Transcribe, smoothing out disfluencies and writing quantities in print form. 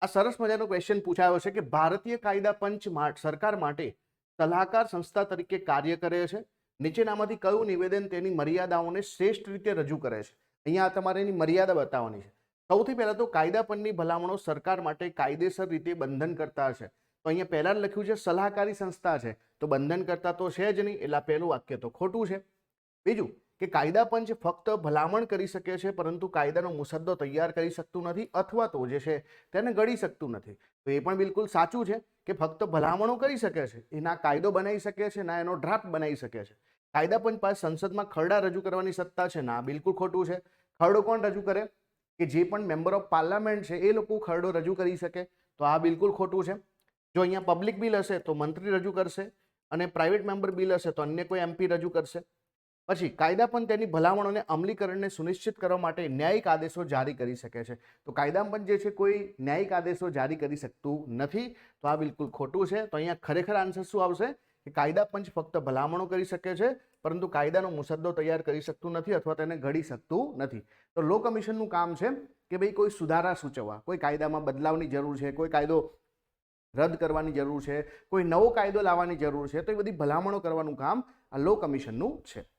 આ સરસ મજાનો ક્વેશ્ચન પૂછાયો છે કે ભારતીય કાયદા પંચ સરકાર માટે સલાહકાર સંસ્થા તરીકે કાર્ય કરે છે. નીચેનામાંથી કયું નિવેદન તેની મર્યાદાઓને શ્રેષ્ઠ રીતે રજૂ કરે છે? અહીંયા તમારે એની મર્યાદા બતાવવાની છે. સૌથી પહેલા તો કાયદા પંચની ભલામણો સરકાર માટે કાયદેસર રીતે બંધન કરતા છે. તો અહીંયા પહેલા લખ્યું છે સલાહકારી સંસ્થા છે, તો બંધન કરતા તો છે જ નહીં, એટલે પહેલું વાક્ય તો ખોટું છે. બીજું કે કાયદા પંચ ફક્ત ભલામણ કરી શકે છે પરંતુ કાયદાનો મુસદ્દો તૈયાર કરી શકતું નથી અથવા તો જે છે તેને ઘડી શકતું નથી. તો એ પણ બિલકુલ સાચું છે કે ફક્ત ભલામણો કરી શકે છે, એના કાયદો બનાવી શકે છે, ના એનો ડ્રાફ્ટ બનાવી શકે છે. કાયદા પંચ પાસે સંસદમાં ખરડા રજૂ કરવાની સત્તા છે? ના, બિલકુલ ખોટું છે. ખરડો કોણ રજૂ કરે? કે જે પણ મેમ્બર ઓફ પાર્લામેન્ટ છે એ લોકો ખરડો રજૂ કરી શકે, તો આ બિલકુલ ખોટું છે. જો અહીંયા પબ્લિક બિલ હશે તો મંત્રી રજૂ કરશે, અને પ્રાઇવેટ મેમ્બર બિલ હશે તો અન્ય કોઈ એમપી રજૂ કરશે. પછી કાયદા પણ તેની ભલામણોને અમલીકરણને સુનિશ્ચિત કરવા માટે ન્યાયિક આદેશો જારી કરી શકે છે. તો કાયદા પણ જે છે કોઈ ન્યાયિક આદેશો જારી કરી શકતું નથી, તો આ બિલકુલ ખોટું છે. તો અહીંયા ખરેખર આન્સર શું આવશે કે કાયદા પંચ ફક્ત ભલામણો કરી શકે છે પરંતુ કાયદાનો મુસદ્દો તૈયાર કરી શકતું નથી અથવા તેને ઘડી શકતું નથી. તો લો કમિશનનું કામ છે કે ભાઈ કોઈ સુધારા સૂચવવા, કોઈ કાયદામાં બદલાવની જરૂર છે, કોઈ કાયદો રદ કરવાની જરૂર છે, કોઈ નવો કાયદો લાવવાની જરૂર છે, તો એ બધી ભલામણો કરવાનું કામ આ લો કમિશનનું છે.